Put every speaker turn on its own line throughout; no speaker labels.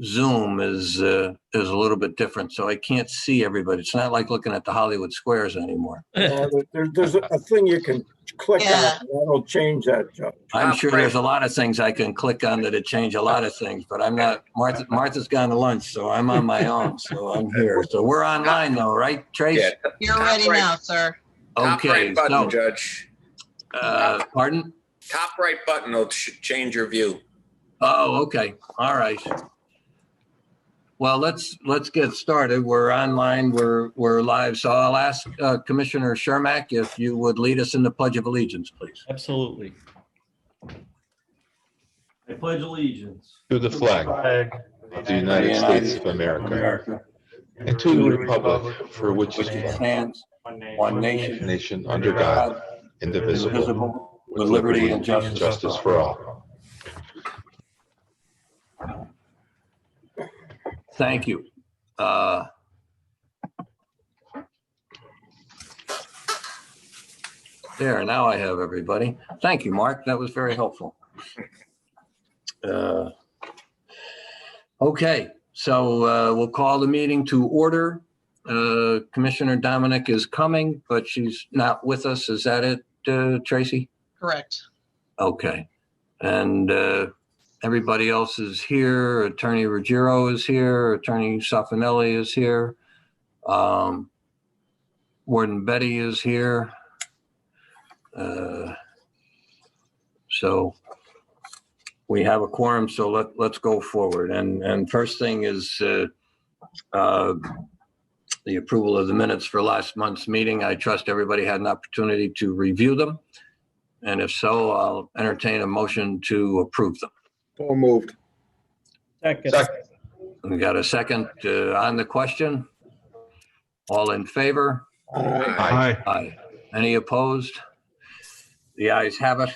Zoom is a little bit different, so I can't see everybody. It's not like looking at the Hollywood Squares anymore.
There's a thing you can click on. That'll change that, Joe.
I'm sure there's a lot of things I can click on that'll change a lot of things, but I'm not. Martha's gone to lunch, so I'm on my own. So I'm here. So we're online though, right, Trace?
Yeah.
You're ready now, sir.
Top
Okay.
right button,
So,
Judge.
pardon?
Top right button will change your view.
Oh, okay. All right. Well, let's get started. We're online. We're live. So I'll ask Commissioner Shermack if you would lead us in the Pledge of Allegiance, please.
Absolutely. I pledge allegiance
to the flag of the United States of America and to the republic for which it
stands, one nation,
under God, indivisible, with liberty and justice for all.
Thank you. There, now I have everybody. Thank you, Mark. That was very helpful. Okay, so we'll call the meeting to order. Commissioner Dominic is coming, but she's not with us. Is that it, Tracy?
Correct.
Okay. And everybody else is here. Attorney Ruggiero is here. Attorney Saffanelli is here. Warden Betty is here. So we have a quorum, so let's go forward. And first thing is the approval of the minutes for last month's meeting. I trust everybody had an opportunity to review them. And if so, I'll entertain a motion to approve them.
So moved.
Second.
We got a second on the question. All in favor?
Aye.
Aye. Any opposed? The ayes have it.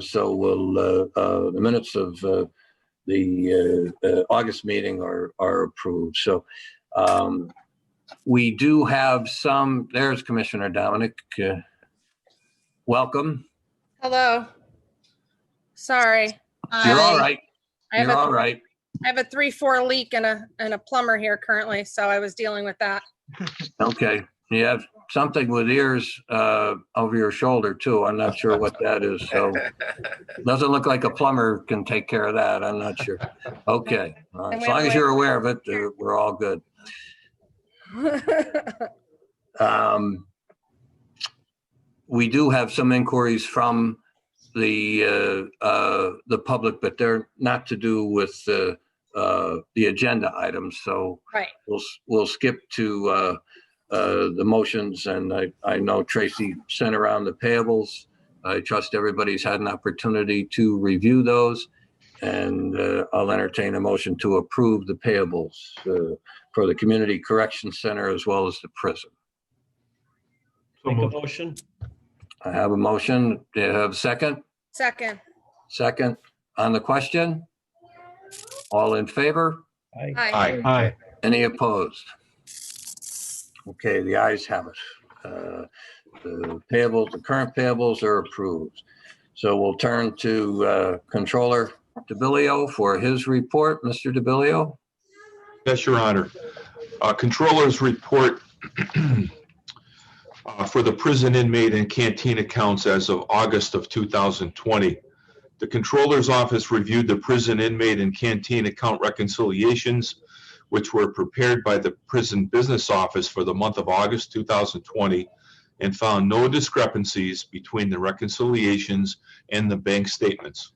So we'll the minutes of the August meeting are approved. So we do have some. There's Commissioner Dominic. Welcome.
Hello. Sorry.
You're all right.
You're
all right.
I have a 3-4 leak and a plumber here currently, so I was dealing with that.
Okay. You have something with ears over your shoulder too. I'm not sure what that is. So doesn't look like a plumber can take care of that. I'm not sure. Okay. All right. As long as you're aware of it, we're all good. We do have some inquiries from the public, but they're not to do with the agenda items. So
right.
We'll skip to the motions, and I know Tracy sent around the payables. I trust everybody's had an opportunity to review those, and I'll entertain a motion to approve the payables for the Community Correction Center as well as the prison.
Make a motion.
I have a motion. Do you have a second?
Second.
Second on the question? All in favor?
Aye.
Aye.
Aye.
Any opposed? Okay, the ayes have it. The payables, the current payables are approved. So we'll turn to Controller DeBillio for his report. Mr. DeBillio?
Yes, Your Honor. Controller's report for the prison inmate and canteen accounts as of August of 2020. The Controller's Office reviewed the prison inmate and canteen account reconciliations, which were prepared by the Prison Business Office for the month of August 2020, and found no discrepancies between the reconciliations and the bank statements.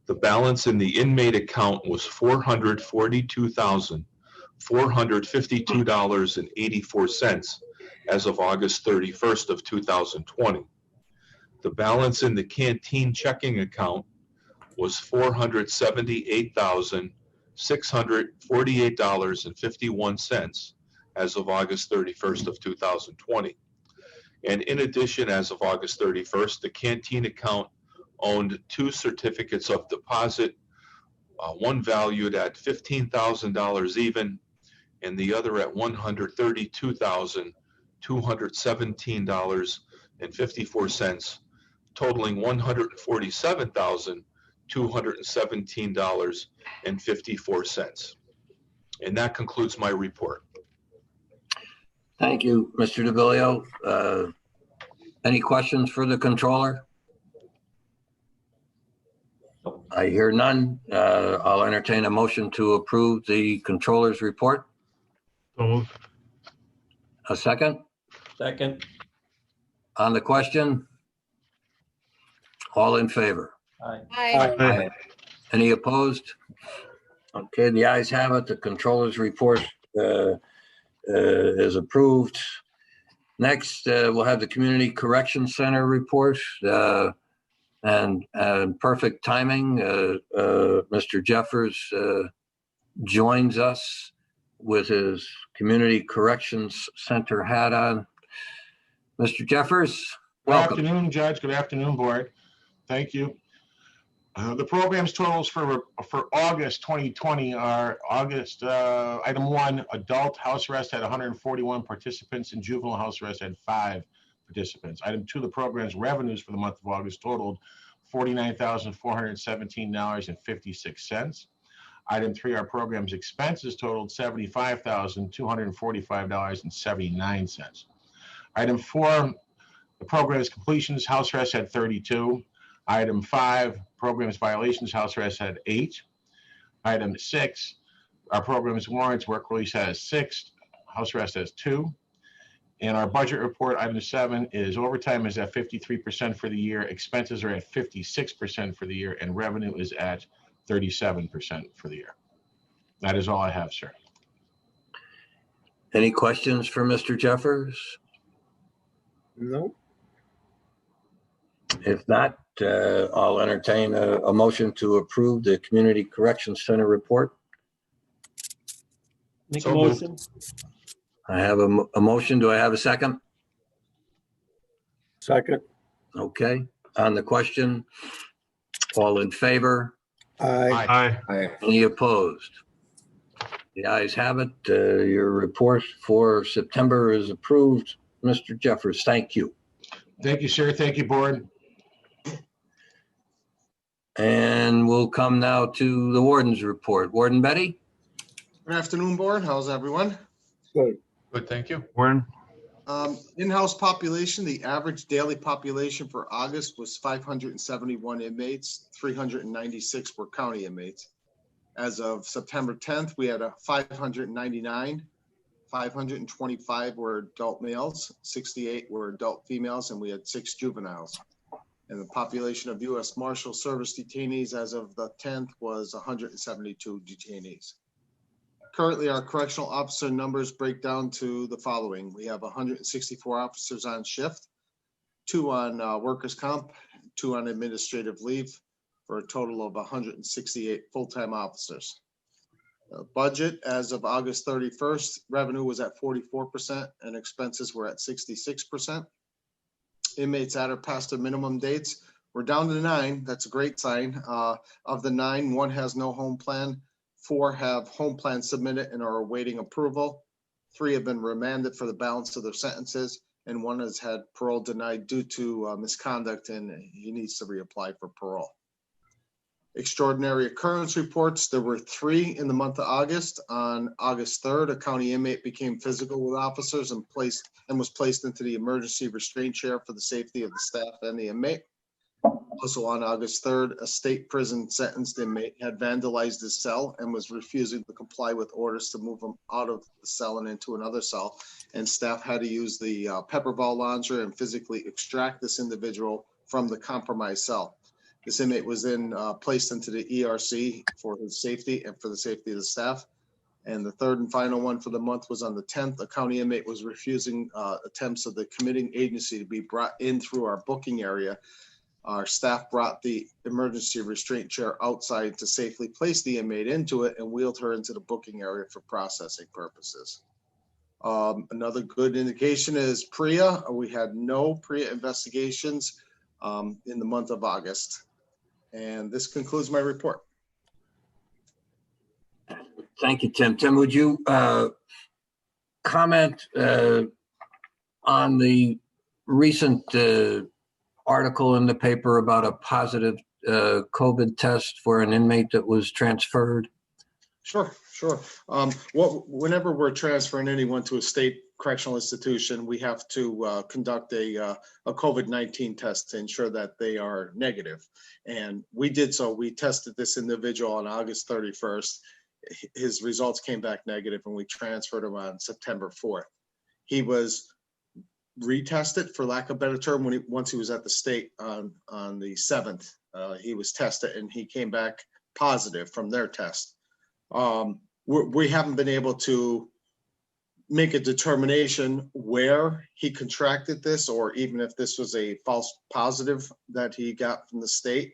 The balance in the inmate account was $442,452.84 as of August 31st of 2020. The balance in the canteen checking account was $478,648.51 as of August 31st of 2020. And in addition, as of August 31st, the canteen account owned 2 certificates of deposit, one valued at $15,000 even, and the other at $132,217.54, totaling $147,217 $217.54. And that concludes my report.
Thank you, Mr. DeVillio. Any questions for the controller? I hear none. I'll entertain a motion to approve the controller's report.
So moved.
A second
Second.
on the question? All in favor?
Aye.
Hi.
Any opposed? Okay, the ayes have it. The controller's report is approved. Next, we'll have the Community Correction Center report. And perfect timing, Mr. Jeffers joins us with his Community Corrections Center hat on. Mr. Jeffers,
Good
welcome.
afternoon, Judge. Good afternoon, Board. Thank you. The program's totals for August 2020 are item 1, adult house arrest had 141 participants and juvenile house arrest had 5 participants. Item 2, the program's revenues for the month of August totaled $49,417.56. Item 3, our program's expenses totaled $75,245.79. Item 4, the program's completions, house arrest had 32. Item 5, program's violations, house arrest had 8. Item 6, our program's warrants, work release has 6, house arrest has 2. And our budget report, item 7, is overtime is at 53% for the year, expenses are at 56% for the year, and revenue is at 37% for the year. That is all I have, sir.
Any questions for Mr. Jeffers?
No,
If not, I'll entertain a motion to approve the Community Correction Center report.
Make a
So moved.
motion.
I have a motion. Do I have a second?
second.
Okay, on the question, all in favor?
Aye.
Aye.
Any opposed? The ayes have it. Your report for September is approved. Mr. Jeffers, thank you.
Thank you, sir. Thank you, Board.
And we'll come now to the warden's report. Warden Betty?
Good afternoon, Board. How's everyone?
Good.
Good, thank you.
Warren.
In-house population, the average daily population for August was 571 inmates, 396 were county inmates. As of September 10th, we had 599, 525 were adult males, 68 were adult females, and we had 6 juveniles. And the population of U.S. Marshal Service detainees as of the 10th was 172 detainees. Currently, our correctional officer numbers break down to the following. We have 164 officers on shift, 2 on workers' comp, 2 on administrative leave, for a total of 168 full-time officers. Budget as of August 31st, revenue was at 44% and expenses were at 66%. Inmates at or past their minimum dates, we're down to 9. That's a great sign. Of the 9, 1 has no home plan. 4 have home plans submitted and are awaiting approval. 3 have been remanded for the balance of their sentences, and 1 has had parole denied due to misconduct, and he needs to reapply for parole. Extraordinary occurrence reports. There were 3 in the month of August. On August 3rd, a county inmate became physical with officers and was placed into the emergency restraint chair for the safety of the staff and the inmate. Also on August 3rd, a state prison sentenced inmate had vandalized his cell and was refusing to comply with orders to move him out of the cell and into another cell. And staff had to use the pepper ball launcher and physically extract this individual from the compromised cell. This inmate was then placed into the ERC for his safety and for the safety of the staff. And the third and final one for the month was on the 10th. A county inmate was refusing attempts of the committing agency to be brought in through our booking area. Our staff brought the emergency restraint chair outside to safely place the inmate into it and wheeled her into the booking area for processing purposes. Another good indication is PREA. We had no PREA investigations in the month of August. And this concludes my report.
Thank you, Tim. Tim, would you comment on the recent article in the paper about a positive COVID test for an inmate that was transferred?
Sure. Whenever we're transferring anyone to a state correctional institution, we have to conduct a COVID-19 test to ensure that they are negative. And we did so. We tested this individual on August 31st. His results came back negative, and we transferred him on September 4th. He was retested, for lack of a better term, once he was at the state on the 7th. He was tested, and he came back positive from their test. We haven't been able to make a determination where he contracted this, or even if this was a false positive that he got from the state.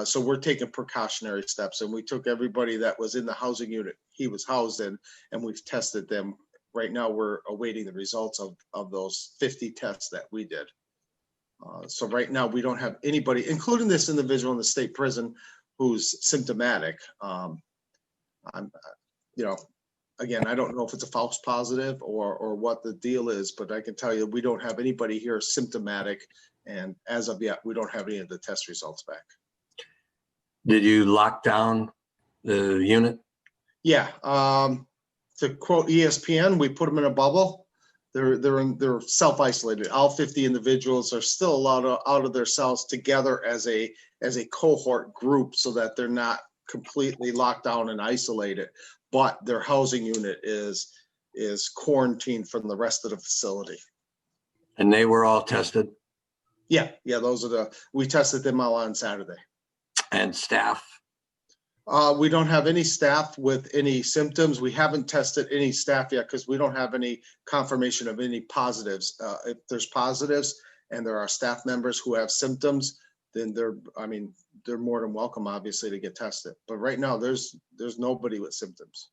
So we're taking precautionary steps, and we took everybody that was in the housing unit he was housed in, and we've tested them. Right now, we're awaiting the results of those 50 tests that we did. So right now, we don't have anybody, including this individual in the state prison, who's symptomatic. Again, I don't know if it's a false positive or what the deal is, but I can tell you we don't have anybody here symptomatic, and as of yet, we don't have any of the test results back.
Did you lock down the unit?
Yeah. To quote ESPN, we put them in a bubble. They're self-isolated. All 50 individuals are still allowed out of their cells together as a cohort group, so that they're not completely locked down and isolated, but their housing unit is quarantined from the rest of the facility.
And they were all tested?
Yeah, we tested them all on Saturday.
And staff?
We don't have any staff with any symptoms. We haven't tested any staff yet because we don't have any confirmation of any positives. If there's positives and there are staff members who have symptoms, then they're more than welcome, obviously, to get tested. But right now, there's nobody with symptoms.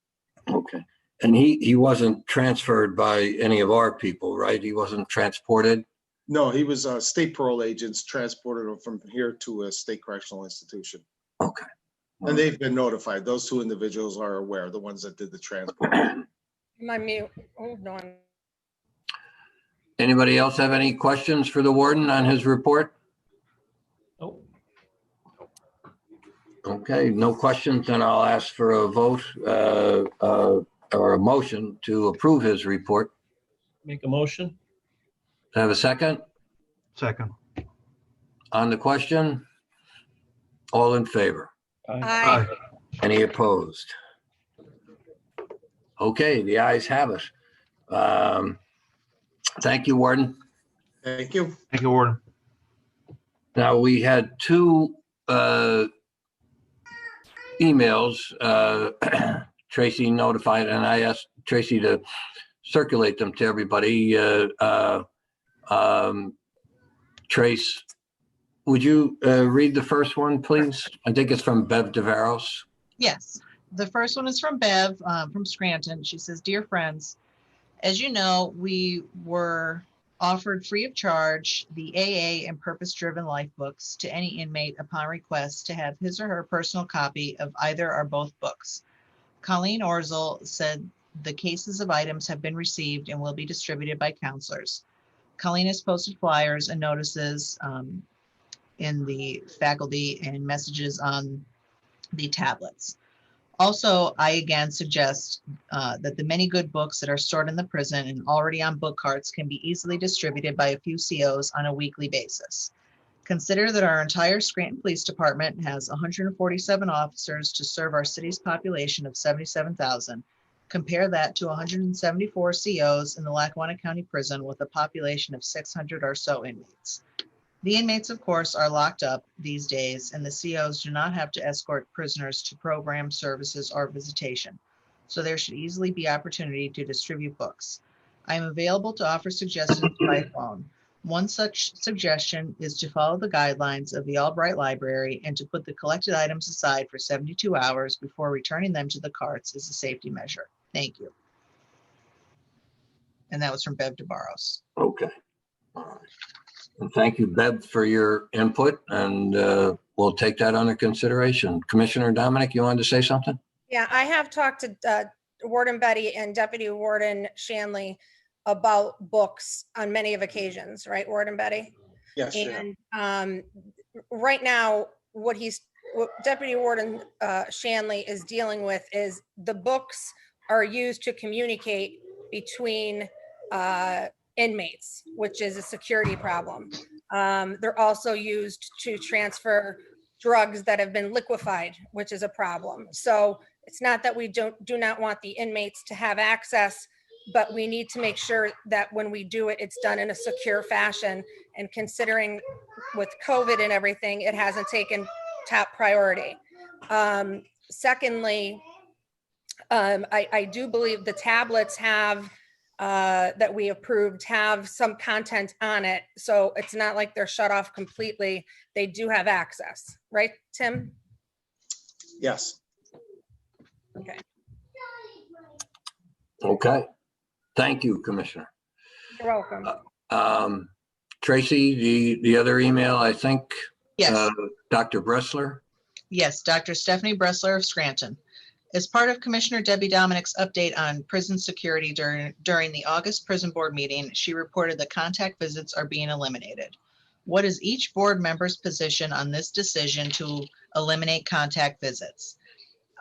Okay. And he wasn't transferred by any of our people, right? He wasn't transported?
No, he was state parole agents transported him from here to a state correctional institution.
Okay.
And they've been notified. Those two individuals are aware, the ones that did the transport.
My mute. Hold on.
Anybody else have any questions for the warden on his report?
Nope.
Okay, no questions, then I'll ask for a vote or a motion to approve his report.
Make a motion?
Do I have a second?
Second.
On the question? All in favor?
Aye.
Any opposed? Okay, the ayes have it. Thank you, Warden.
Thank you.
Thank you, Warden.
Now, we had two emails. Tracy notified, and I asked Tracy to circulate them to everybody. Trace, would you read the first one, please? I think it's from Bev DeVaros.
Yes, the first one is from Bev from Scranton. She says, "Dear friends, as you know, we were offered free of charge the AA and Purpose-Driven Life books to any inmate upon request to have his or her personal copy of either or both books. Colleen Orzel said the cases of items have been received and will be distributed by counselors. Colleen has posted flyers and notices in the faculty and messages on the tablets. Also, I again suggest that the many good books that are stored in the prison and already on book carts can be easily distributed by a few COs on a weekly basis. Consider that our entire Scranton Police Department has 147 officers to serve our city's population of 77,000. Compare that to 174 COs in the Lackawanna County Prison with a population of 600 or so inmates. The inmates, of course, are locked up these days, and the COs do not have to escort prisoners to program services or visitation. So there should easily be opportunity to distribute books. I am available to offer suggestions by phone. One such suggestion is to follow the guidelines of the Albright Library and to put the collected items aside for 72 hours before returning them to the carts as a safety measure. Thank you." And that was from Bev DeBarros.
Okay. All right. And thank you, Bev, for your input, and we'll take that under consideration. Commissioner Dominic, you wanted to say something?
Yeah, I have talked to Warden Betty and Deputy Warden Shanley about books on many of occasions, right, Warden Betty?
Yes. Yeah.
And right now, what Deputy Warden Shanley is dealing with is the books are used to communicate between inmates, which is a security problem. They're also used to transfer drugs that have been liquefied, which is a problem. So it's not that we do not want the inmates to have access, but we need to make sure that when we do it, it's done in a secure fashion. And considering with COVID and everything, it hasn't taken top priority. Secondly, I do believe the tablets that we approved have some content on it. So it's not like they're shut off completely. They do have access, right, Tim?
Yes.
Okay.
Okay. Thank you, Commissioner.
You're welcome.
Tracy, the other email, I think,
Yes,
Dr. Bressler.
yes, Dr. Stephanie Bressler of Scranton. As part of Commissioner Debbie Dominic's update on prison security during the August prison board meeting, she reported that contact visits are being eliminated. What is each board member's position on this decision to eliminate contact visits?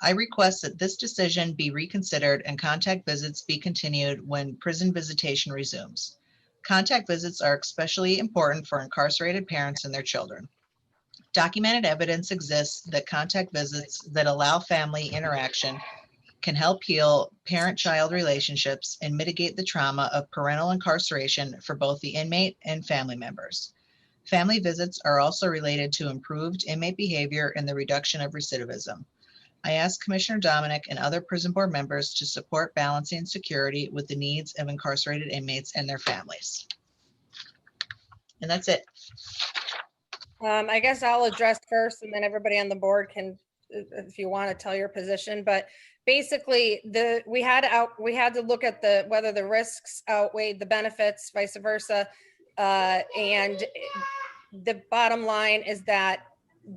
I request that this decision be reconsidered and contact visits be continued when prison visitation resumes. Contact visits are especially important for incarcerated parents and their children. Documented evidence exists that contact visits that allow family interaction can help heal parent-child relationships and mitigate the trauma of parental incarceration for both the inmate and family members. Family visits are also related to improved inmate behavior and the reduction of recidivism. I ask Commissioner Dominic and other prison board members to support balancing security with the needs of incarcerated inmates and their families. And that's it.
I guess I'll address first and then everybody on the board can, if you want to tell your position, but basically we had to look at whether the risks outweighed the benefits, vice versa. And the bottom line is that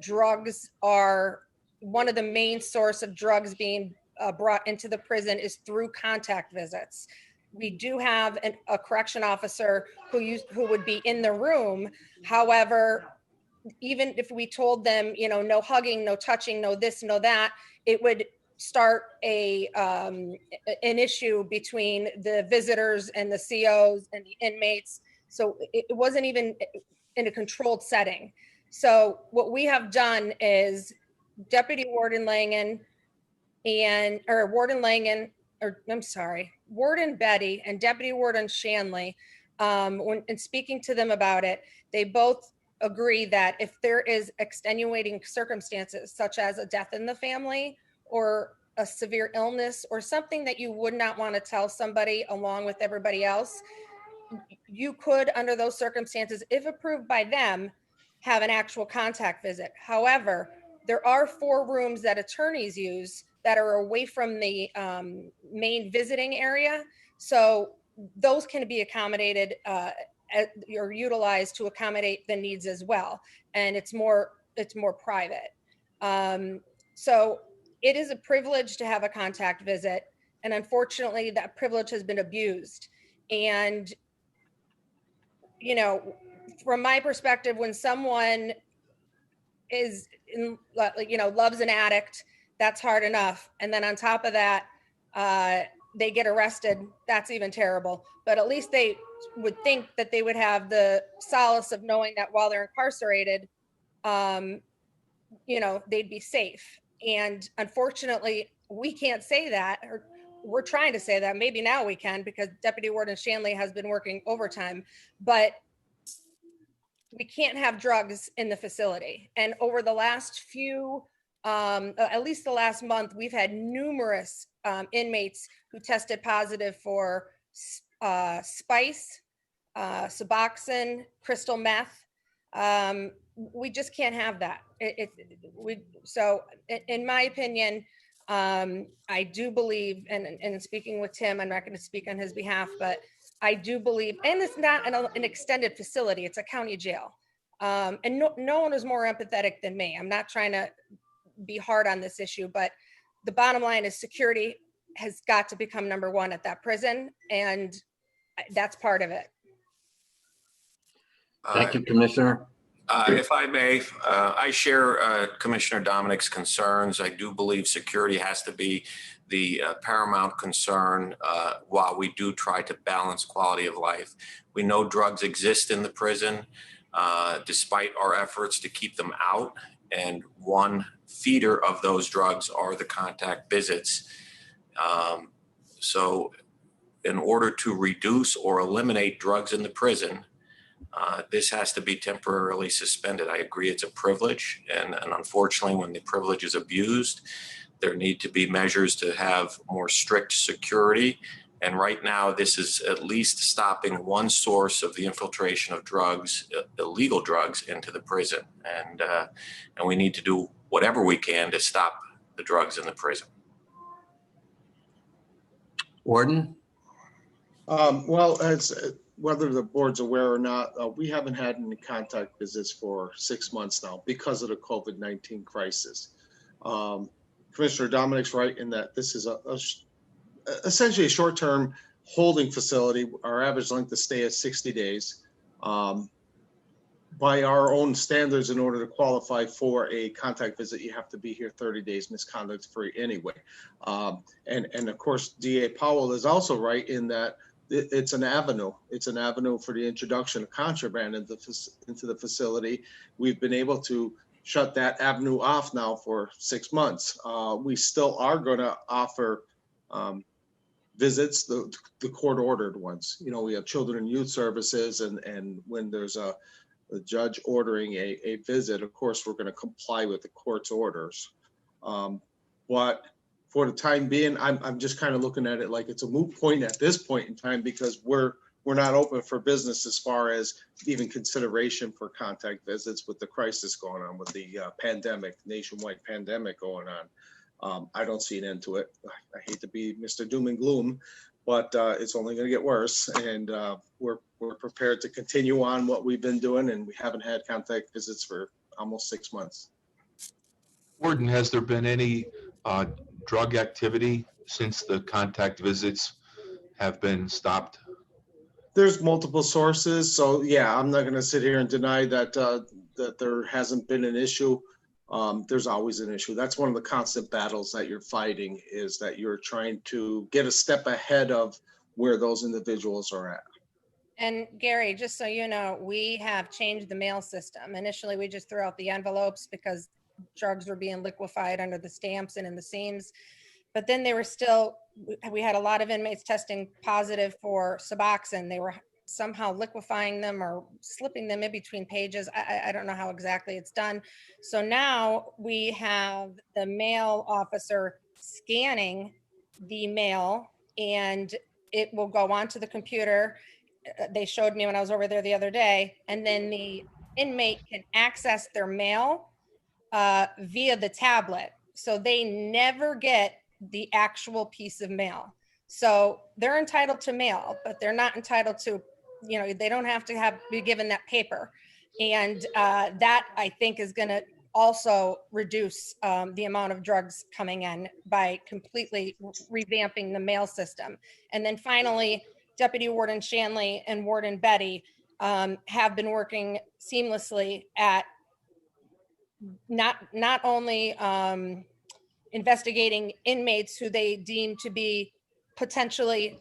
drugs are one of the main source of drugs being brought into the prison is through contact visits. We do have a correction officer who would be in the room. However, even if we told them, no hugging, no touching, no this, no that, it would start an issue between the visitors and the COs and the inmates. So it wasn't even in a controlled setting. So what we have done is Deputy Warden Langen Warden Betty and Deputy Warden Shanley, when speaking to them about it, they both agree that if there is extenuating circumstances, such as a death in the family or a severe illness or something that you would not want to tell somebody along with everybody else, you could, under those circumstances, if approved by them, have an actual contact visit. However, there are 4 rooms that attorneys use that are away from the main visiting area. So those can be accommodated or utilized to accommodate the needs as well. And it's more private. So it is a privilege to have a contact visit. And unfortunately, that privilege has been abused. And, from my perspective, when someone is loves an addict, that's hard enough. And then on top of that, they get arrested. That's even terrible. But at least they would think that they would have the solace of knowing that while they're incarcerated, they'd be safe. And unfortunately, we can't say that, or we're trying to say that. Maybe now we can, because Deputy Warden Shanley has been working overtime, but we can't have drugs in the facility. And over the last few, at least the last month, we've had numerous inmates who tested positive for spice, Suboxone, crystal meth. We just can't have that. So in my opinion, I do believe, and speaking with Tim, I'm not going to speak on his behalf, but I do believe, and it's not an extended facility, it's a county jail. And no one is more empathetic than me. I'm not trying to be hard on this issue, but the bottom line is security has got to become number 1 at that prison, and that's part of it.
Thank you, Commissioner.
If I may, I share Commissioner Dominic's concerns. I do believe security has to be the paramount concern while we do try to balance quality of life. We know drugs exist in the prison despite our efforts to keep them out. And one feeder of those drugs are the contact visits. So in order to reduce or eliminate drugs in the prison, this has to be temporarily suspended. I agree it's a privilege, and unfortunately, when the privilege is abused, there need to be measures to have more strict security. And right now, this is at least stopping one source of the infiltration of drugs, illegal drugs, into the prison. And we need to do whatever we can to stop the drugs in the prison.
Warden?
Well, as whether the board's aware or not, we haven't had any contact visits for 6 months now because of the COVID-19 crisis. Commissioner Dominic's right in that this is essentially a short-term holding facility. Our average length of stay is 60 days. By our own standards, in order to qualify for a contact visit, you have to be here 30 days misconduct-free anyway. And of course, DA Powell is also right in that it's an avenue. It's an avenue for the introduction of contraband into the facility. We've been able to shut that avenue off now for 6 months. We still are going to offer visits, the court-ordered ones. You know, we have children and youth services, and when there's a judge ordering a visit, of course, we're going to comply with the court's orders. But for the time being, I'm just kind of looking at it like it's a moot point at this point in time, because we're not open for business as far as even consideration for contact visits with the crisis going on, with the pandemic, nationwide pandemic going on. I don't see an end to it. I hate to be Mr. Doom and Gloom, but it's only going to get worse. And we're prepared to continue on what we've been doing, and we haven't had contact visits for almost 6 months.
Warden, has there been any drug activity since the contact visits have been stopped?
There's multiple sources. So yeah, I'm not going to sit here and deny that that there hasn't been an issue. There's always an issue. That's one of the constant battles that you're fighting, is that you're trying to get a step ahead of where those individuals are at.
And Gary, just so you know, we have changed the mail system. Initially, we just threw out the envelopes because drugs were being liquefied under the stamps and in the seams. But then they were still, we had a lot of inmates testing positive for Suboxone. They were somehow liquefying them or slipping them in between pages. I don't know how exactly it's done. So now we have the mail officer scanning the mail, and it will go onto the computer. They showed me when I was over there the other day, and then the inmate can access their mail via the tablet. So they never get the actual piece of mail. So they're entitled to mail, but they're not entitled to, you know, they don't have to be given that paper. And that, I think, is going to also reduce the amount of drugs coming in by completely revamping the mail system. And then finally, Deputy Warden Shanley and Warden Betty have been working seamlessly at not only investigating inmates who they deem to be potentially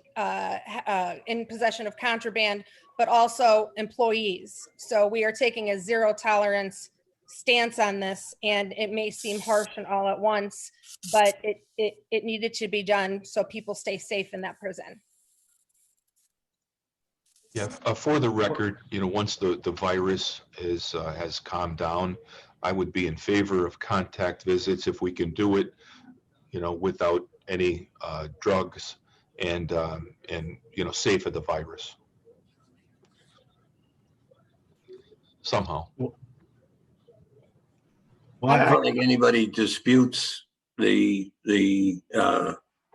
in possession of contraband, but also employees. So we are taking a zero tolerance stance on this, and it may seem harsh and all at once, but it needed to be done so people stay safe in that prison.
Yeah, for the record, you know, once the virus has calmed down, I would be in favor of contact visits if we can do it, you know, without any drugs and you know, safe of the virus somehow.
I don't think anybody disputes the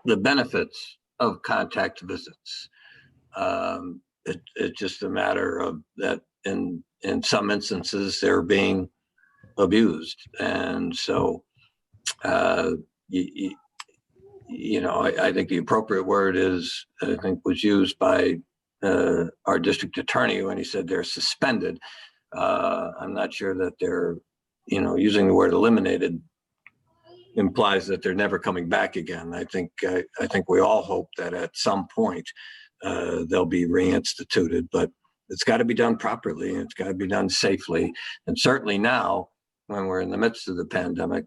benefits of contact visits. It's just a matter of that in some instances they're being abused, and so you know, I think the appropriate word is, I think, was used by our district attorney when he said they're suspended. I'm not sure that they're, using the word eliminated implies that they're never coming back again. I think we all hope that at some point they'll be reinstituted, but it's got to be done properly and it's got to be done safely. And certainly now, when we're in the midst of the pandemic,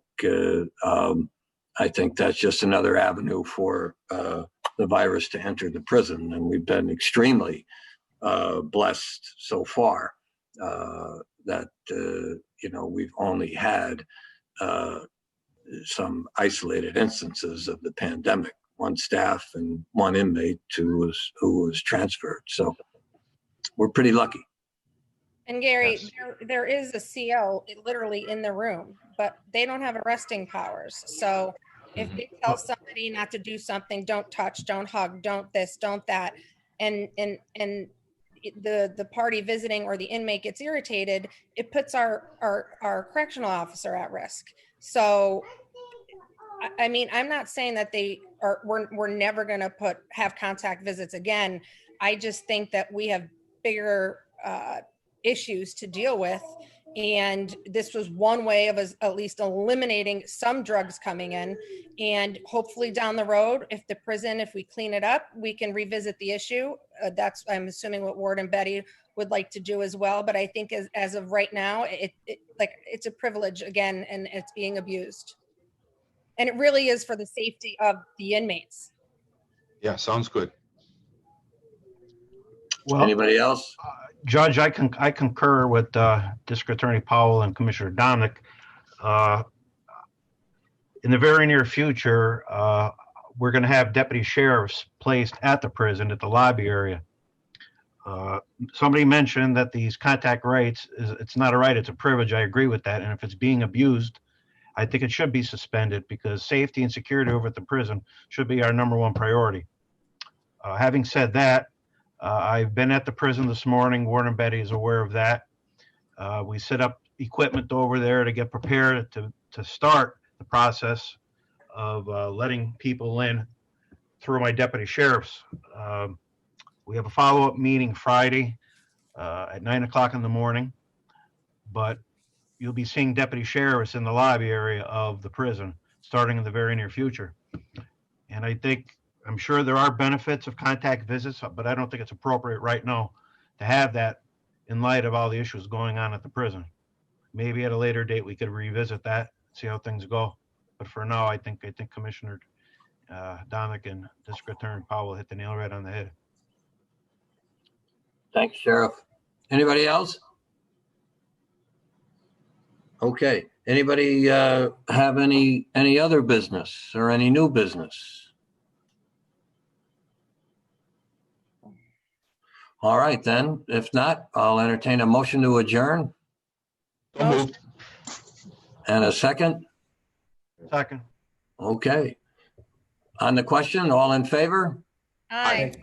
I think that's just another avenue for the virus to enter the prison. And we've been extremely blessed so far that, we've only had some isolated instances of the pandemic, one staff and one inmate who was transferred. So we're pretty lucky.
And Gary,
Yes.
there is a CO literally in the room, but they don't have arresting powers. So if they tell somebody not to do something, don't touch, don't hug, don't this, don't that, and the party visiting or the inmate gets irritated, it puts our correctional officer at risk. So, I mean, I'm not saying that we're never going to have contact visits again. I just think that we have bigger issues to deal with. And this was one way of us at least eliminating some drugs coming in. And hopefully down the road, if we clean it up, we can revisit the issue. That's, I'm assuming, what Ward and Betty would like to do as well. But I think as of right now, it's a privilege again, and it's being abused. And it really is for the safety of the inmates.
Yeah, sounds good.
Well,
Anybody else?
Judge, I concur with District Attorney Powell and Commissioner Dominic. In the very near future, we're going to have deputy sheriffs placed at the prison at the lobby area. Somebody mentioned that these contact rights, it's not a right, it's a privilege. I agree with that. And if it's being abused, I think it should be suspended, because safety and security over at the prison should be our #1 priority. Having said that, I've been at the prison this morning. Ward and Betty is aware of that. We set up equipment over there to get prepared to start the process of letting people in through my deputy sheriffs. We have a follow-up meeting Friday at 9 o'clock in the morning, but you'll be seeing deputy sheriffs in the lobby area of the prison starting in the very near future. And I'm sure there are benefits of contact visits, but I don't think it's appropriate right now to have that in light of all the issues going on at the prison. Maybe at a later date, we could revisit that, see how things go. But for now, I think Commissioner Dominic and District Attorney Powell hit the nail right on the head.
Thanks, Sheriff. Anybody else? Okay. Anybody have any other business or any new business? All right, then. If not, I'll entertain a motion to adjourn.
So moved.
And a second?
Second.
Okay. On the question, all in favor?
Aye.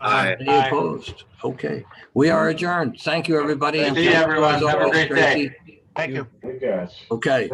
Any opposed? Okay. We are adjourned. Thank you, everybody.
Thank you, everyone. Have a great day.
Tracy.
Thank you.
Hey, guys.
Okay.